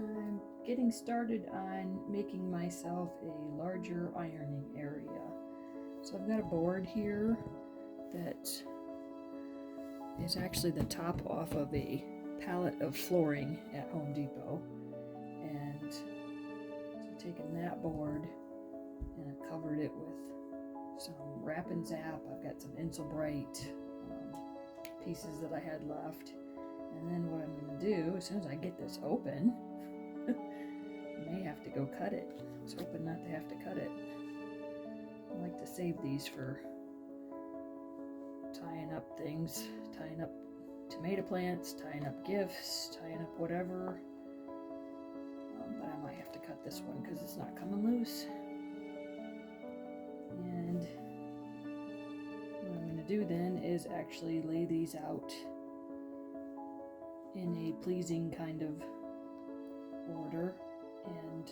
I'm getting started on making myself a larger ironing area. So I've got a board here that is actually the top off of a pallet of flooring at Home Depot. And so I've taken that board and I've covered it with some wrap and zap. I've got some insulbrite pieces that I had left. And then what I'm going to do, as soon as I get this open, I may have to go cut it. I was hoping not to have to cut it. I like to save these for tying up things, tying up tomato plants, tying up gifts, tying up whatever. But I might have to cut this one because it's not coming loose. And what I'm going to do then is actually lay these out in a pleasing kind of order and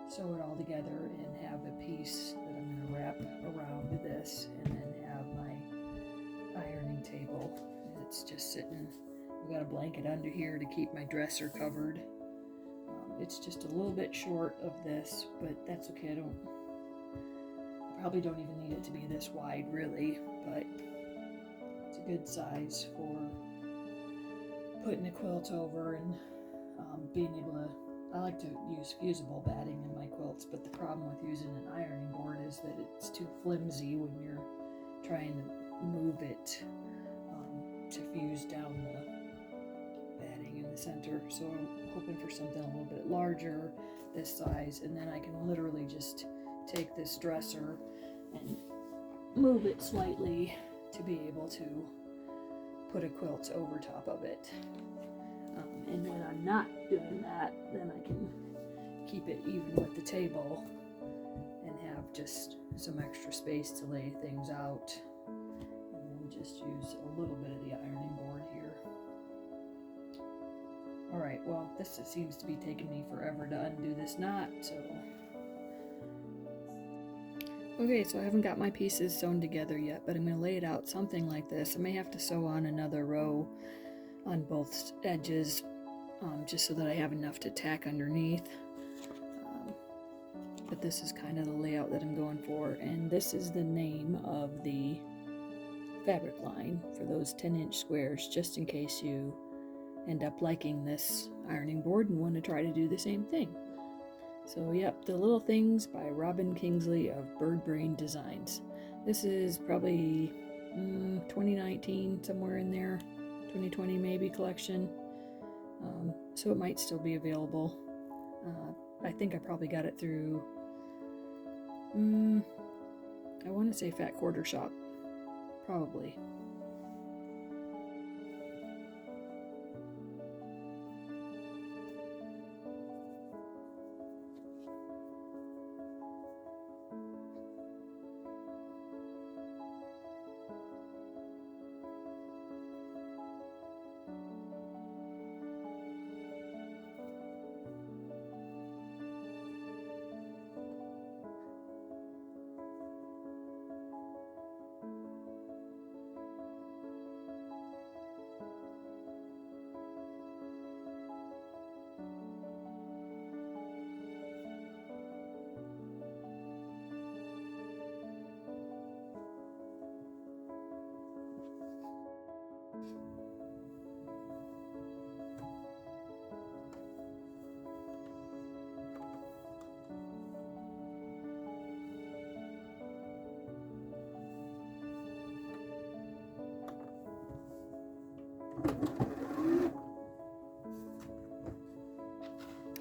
sew it all together and have a piece that I'm going to wrap around this and then have my ironing table. It's just sitting, I've got a blanket under here to keep my dresser covered. It's just a little bit short of this, but that's okay. I probably don't even need it to be this wide really, but it's a good size for putting a quilt over and being able to, I like to use fusible batting in my quilts, but the problem with using an ironing board is that it's too flimsy when you're trying to move it to fuse down the batting in the center. So I'm hoping for something a little bit larger, this size, and then I can literally just take this dresser and move it slightly to be able to put a quilt over top of it. And when I'm not doing that, then I can keep it even with the table and have just some extra space to lay things out, and then just use a little bit of the ironing board here. Alright, well, this seems to be taking me forever to undo this knot, so... Okay, so I haven't got my pieces sewn together yet, but I'm going to lay it out something like this. I may have to sew on another row on both edges, just so that I have enough to tack underneath. But this is kind of the layout that I'm going for, and this is the name of the fabric line for those 10-inch squares, just in case you end up liking this ironing board and want to try to do the same thing. So yep, The Little Things by Robin Kingsley of Bird Brain Designs. This is probably 2019, somewhere in there, 2020 maybe collection. So it might still be available. I think I probably got it through, I want to say Fat Quarter Shop, probably.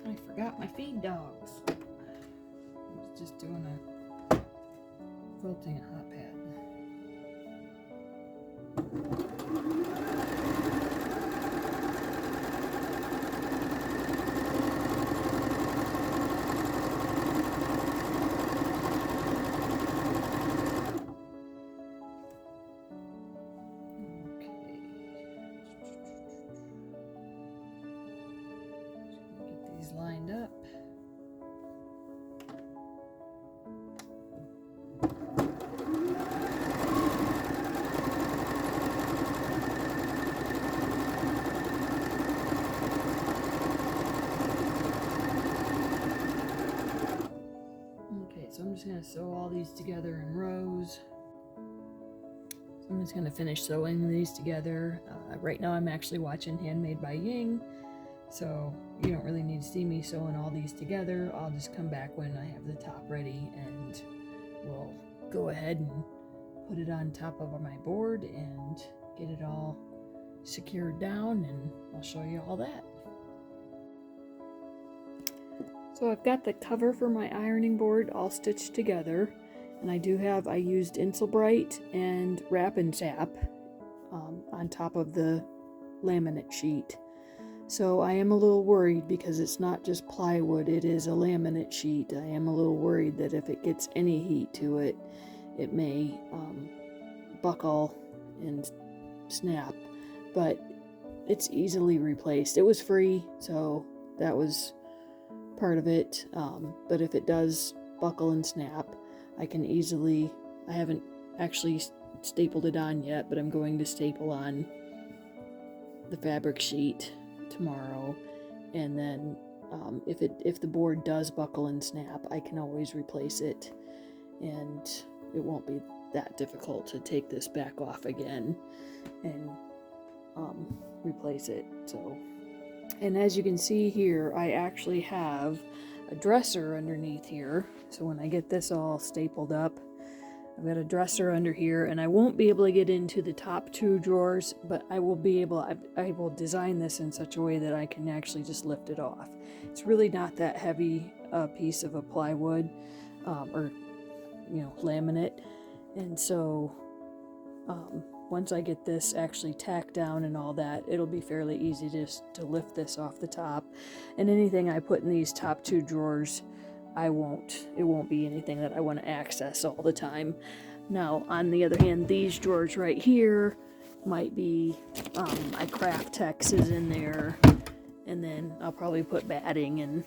I forgot my feed dogs. I was just doing a quilting at hot pad. Lined up. just going to sew all these together in rows. So I'm just going to finish sewing these together. Right now I'm actually watching Handmade by Ying, so you don't really need to see me sewing all these together. I'll just come back when I have the top ready, and we'll go ahead and put it on top of my board and get it all secured down, and I'll show you all that. So I've got the cover for my ironing board all stitched together, and I used insulbrite and wrap and zap on top of the laminate sheet. So I am a little worried because it's not just plywood, it is a laminate sheet. I am a little worried that if it gets any heat to it, it may buckle and snap, but it's easily replaced. It was free, so that was part of it, but if it does buckle and snap, I haven't actually stapled it on yet, but I'm going to staple on the fabric sheet tomorrow, and then if the board does buckle and snap, I can always replace it, and it won't be that difficult to take this back off again and replace it. So, and as you can see here, I actually have a dresser underneath here, so when I get this all stapled up, I've got a dresser under here, and I won't be able to get into the top two drawers, but I will design this in such a way that I can actually just lift it off. It's really not that heavy a piece of a plywood or laminate, and so once I get this actually tacked down and all that, it'll be fairly easy just to lift this off the top. And anything I put in these top two drawers, it won't be anything that I want to access all the time. Now, on the other hand, these drawers right here might be, my craft text is in there, and then I'll probably put batting and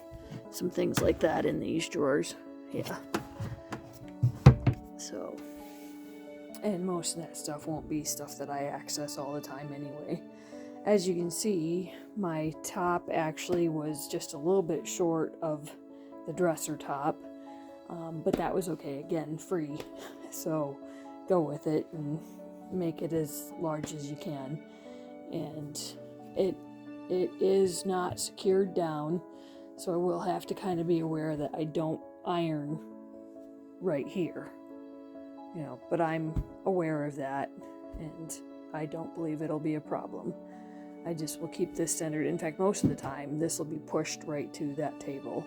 some things like that in these drawers. Yeah. So, and most of that stuff won't be stuff that I access all the time anyway. As you can see, my top actually was just a little bit short of the dresser top, but that was okay. Again, free, so go with it and make it as large as you can. And it is not secured down, so I will have to kind of be aware that I don't iron right here, but I'm aware of that, and I don't believe it'll be a problem. I just will keep this centered. In fact, most of the time this will be pushed right to that table,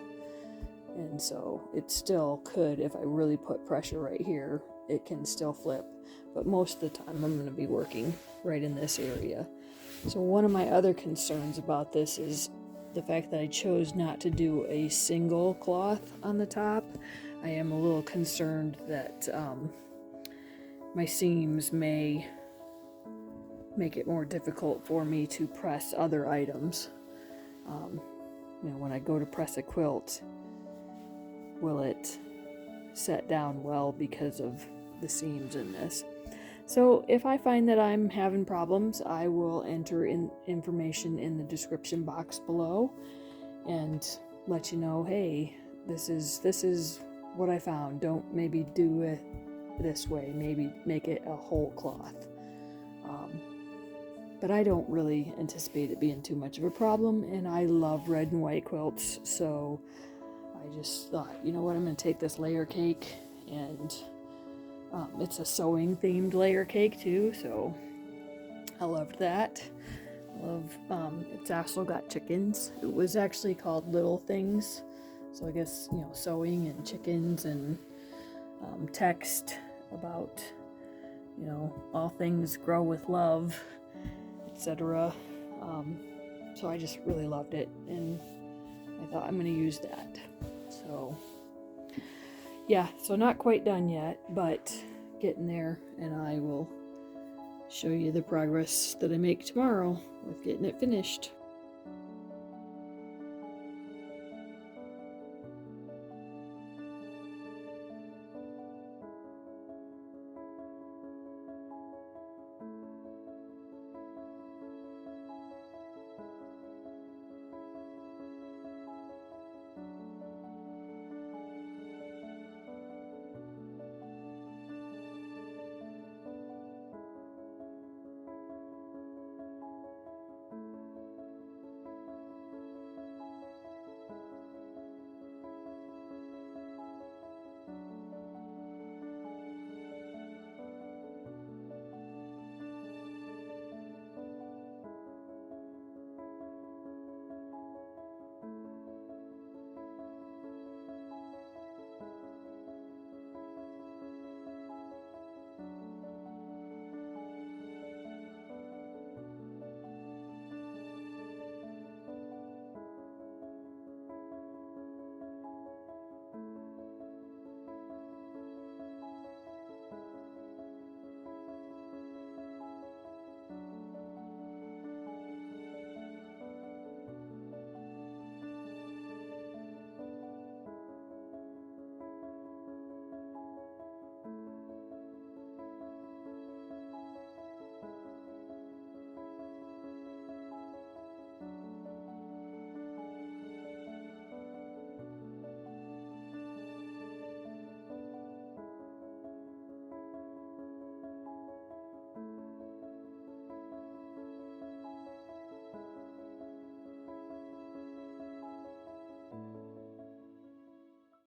and so it still could, if I really put pressure right here, it can still flip, but most of the time I'm going to be working right in this area. So one of my other concerns about this is the fact that I chose not to do a single cloth on the top. I am a little concerned that my seams may make it more difficult for me to press other items. When I go to press a quilt, will it set down well because of the seams in this? So if I find that I'm having problems, I will enter in information in the description box below and let you know, hey, this is what I found. Don't maybe do it this way, maybe make it a whole cloth. But I don't really anticipate it being too much of a problem, and I love red and white quilts, so I just thought, you know what, I'm going to take this layer cake, and it's a sewing themed layer cake too, so I loved that. It's also got chickens. It was actually called Little Things, so I guess, sewing and chickens and text about, all things grow with love, etc. So I just really loved it, and I thought I'm going to use that. So yeah, so not quite done yet, but getting there, and I will show you the progress that I make tomorrow with getting it finished.